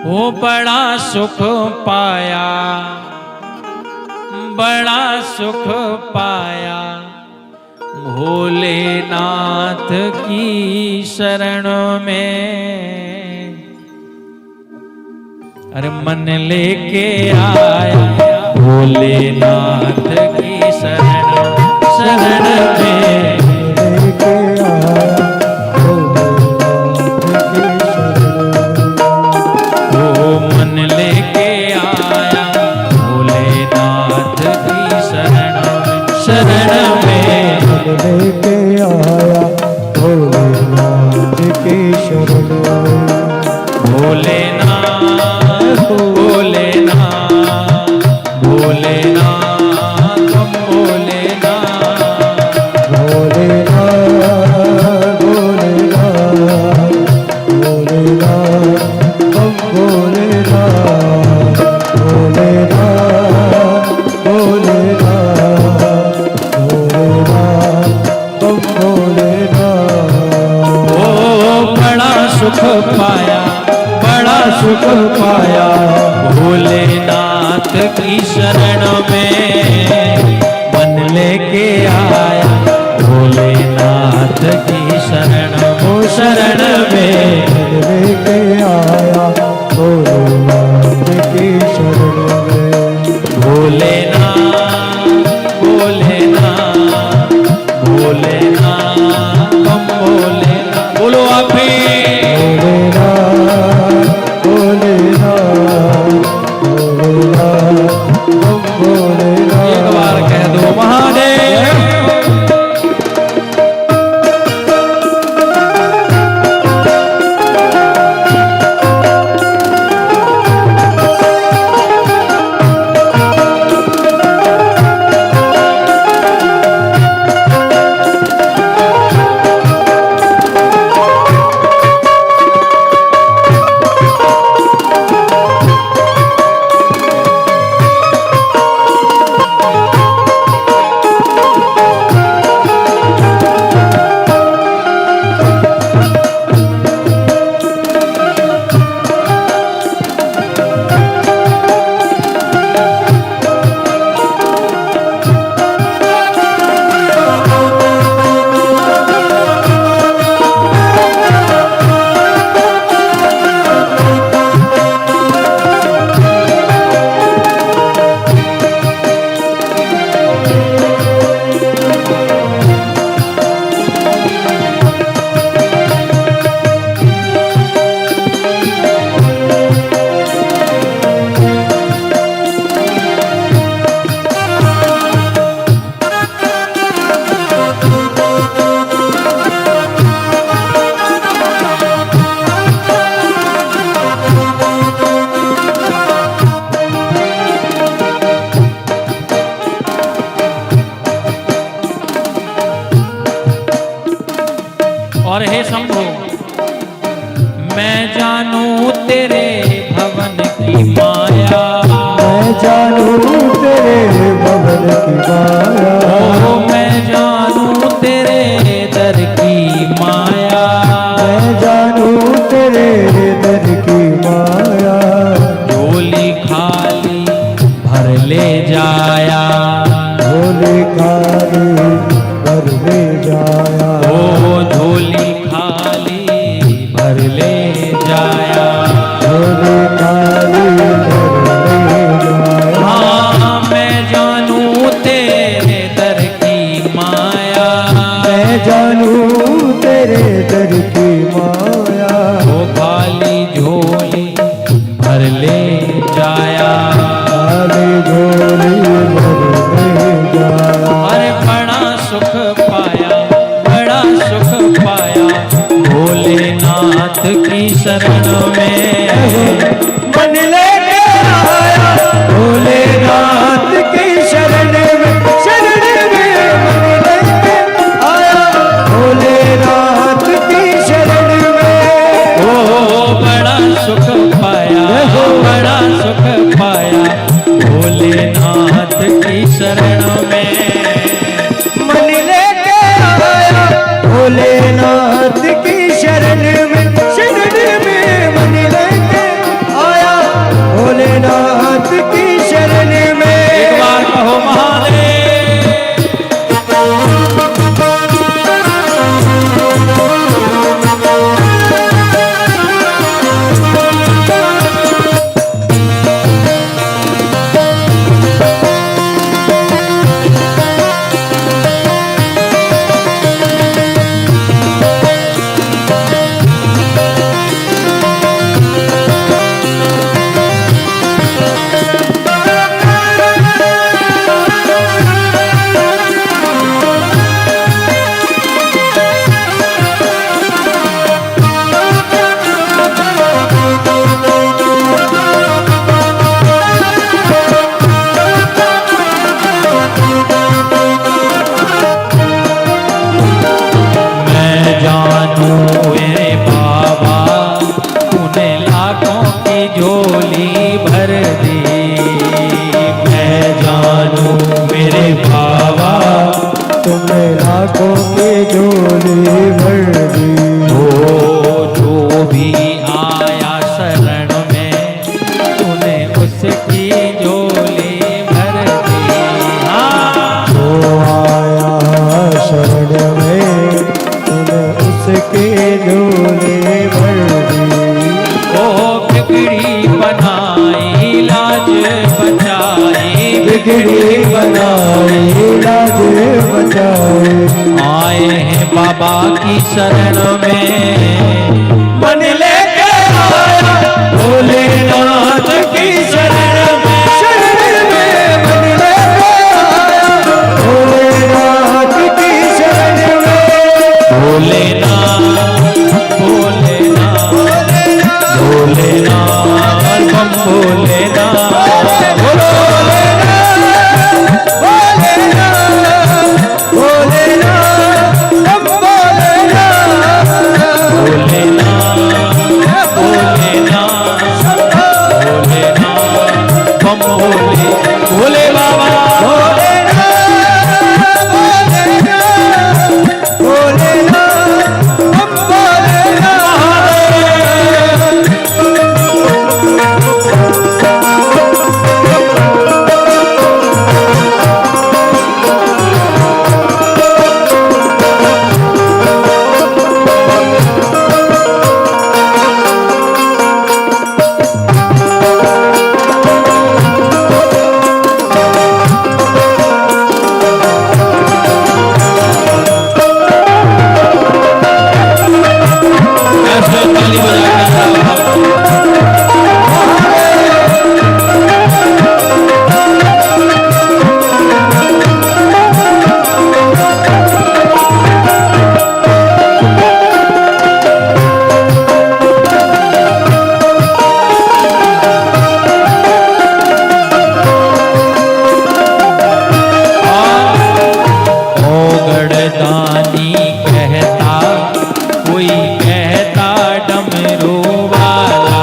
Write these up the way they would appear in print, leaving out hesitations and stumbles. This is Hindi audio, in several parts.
वो बड़ा सुख पाया, बड़ा सुख पाया भोलेनाथ की शरण में। अरे मन लेके आया भोलेनाथ की शरण शरण में। लेके आया भोलेनाथ की शरण में। भोलेनाथ भोलेनाथ भोलेनाथ भोलेनाथ भोलेनाथ भोलेनाथ भोलेनाथ भोलेनाथ भोलेनाथ। ओ बड़ा सुख पाया, बड़ा सुख पाया भोलेनाथ की शरण में। मन लेके आया भोलेनाथ की शरण शरण में। लेके आया भोलेनाथ की शरण में। भोलेनाथ भोलेनाथ भोलेनाथ बम भोलेनाथ। बोलो आप भी भोलेनाथ भोलेनाथ भोलेनाथ बम भोलेनाथ। एक बार कह दो महादेव। और हे शंभु, मैं जानूं तेरे भवन की माया। मैं जानूं तेरे भवन की माया। ओ मैं जानूं तेरे दर की माया। मैं जानूं तेरे दर की माया। झोली खाली भर ले जाया, झोली खाली भर ले जाया। ओ झोली खाली भर ले जाया। झोली खाली भर ले जाया। हाँ मैं जानूं तेरे दर की माया। मैं जानूं तेरे दर की माया। वो खाली झोली भर ले जाया। खाली झोली भर ले जाया। अरे बड़ा सुख पाया, बड़ा सुख पाया भोलेनाथ की शरण में। मन लेके आया भोलेनाथ की शरण में। शरण में मन लेके आया भोलेनाथ की शरण में। ओ बड़ा सुख पाया, बड़ा सुख पाया भोलेनाथ की शरण में। मन लेके आया भोलेनाथ की शरण में। शरण में मन झोली भर दी। मैं जानू मेरे बाबा तुमने लाखों की झोली भर दी। वो जो भी आया शरण में तूने उसकी झोली भर दी। हाँ जो आया शरण में तूने उसकी झोली भर दी। ओ बिगड़ी बनाई लाज बचाई, बिगड़ी बनाई लाज बचाई। आए हैं बाबा की शरण में, मन लेके आया भोलेनाथ की शरण में। शरण में मन लेके आया भोलेनाथ की शरण में। भोलेनाथ भोलेनाथ भोलेनाथ बम भोलेनाथ। बोलो भोलेनाथ भोलेनाथ हम भोलेनाथ। भोलेनाथ भोलेनाथ भोलेनाथ बम भोले भोले बाबा। भोलेनाथ भोलेनाथ भोलेनाथ हम भोलेनाथ। ऐसे ताली बजाकर ओ गढ़दानी कहता, कोई कहता डमरू वाला।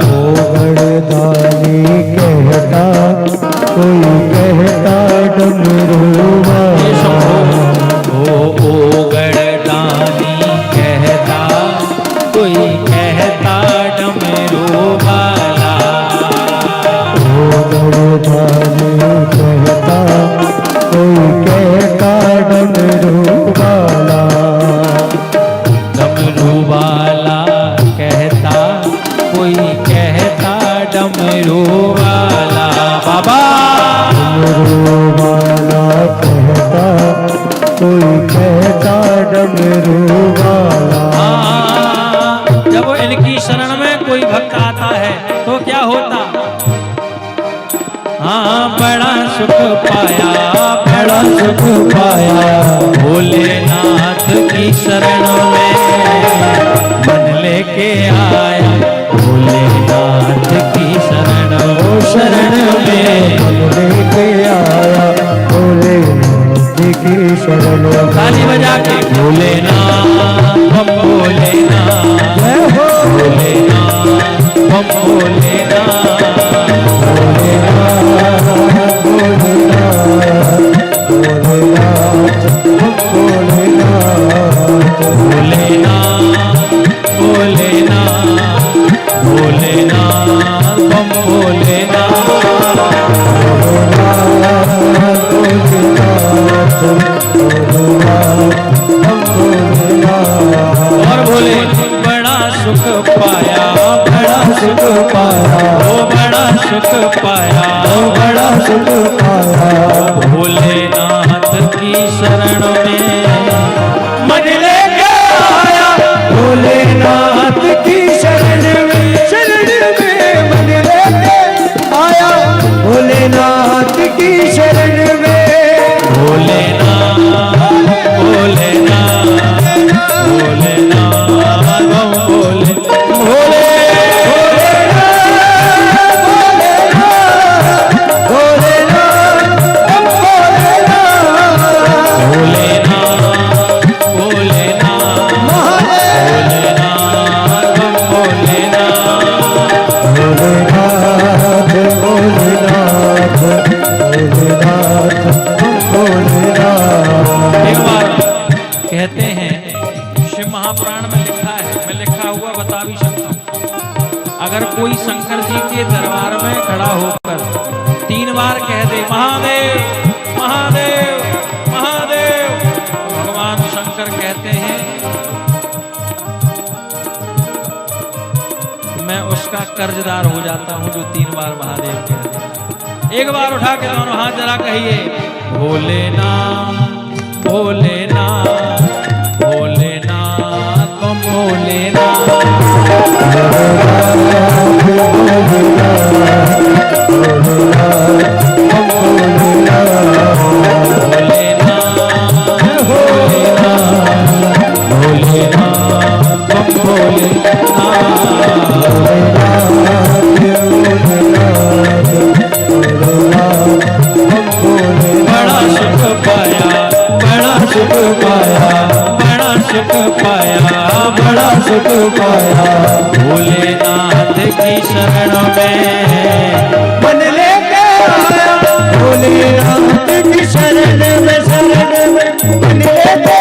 ओ गढ़दानी कहता, कोई कहता डमरू वाला। ओ गढ़दानी कहता, कोई कहता डमरू वाला। ओ गढ़दानी कहता, कोई कहता डमरू वाला। डमरू वाला कहता, कोई कहता डमरू वाला। बाबा डमरू वाला कहता, कोई कहता डमरू वाला। जब इनकी शरण में कोई भक्त आता है तो क्या होता? हाँ बड़ा सुख पाया, बड़ा सुख पाया भोलेनाथ की शरण में मन लेके आया। भोलेनाथ की शरण ओ शरण में लेके आया भोलेनाथ की शरण में। ताली बजा के भोलेनाथ बम भोलेनाथ जय हो भोलेनाथ बम भोलेनाथ। भोलेनाथ भोलेनाथ भोलेनाथ भोलेनाथ भोलेनाथ भोलेनाथ भोलेनाथ बम भोलेनाथ। और बोले बड़ा सुख पाया, बड़ा सुख पाया, ओ बड़ा सुख पाया, ओ बड़ा सुख पाया भोलेनाथ की शरण में मन लेके आया भोलेनाथ की शरण में। शरण में मन लेके आया भोलेनाथ की शरण में। भोलेनाथ भोलेनाथ भोलेनाथ बम भोले भोले भोलेनाथ भोलेनाथ भोलेनाथ भोले अगर कोई शंकर जी के दरबार में खड़ा होकर 3 बार कह दे महादेव महादेव महादेव, भगवान शंकर कहते हैं मैं उसका कर्जदार हो जाता हूं जो 3 बार महादेव कहते हैं। एक बार उठा के दोनों हाथ जरा कहिए भोलेनाथ भोलेनाथ भोलेनाथ बम भोलेनाथ बड़ा सुख पाया भोलेनाथ की शरण में मन लेके आया भोलेनाथ की शरण में मन लेके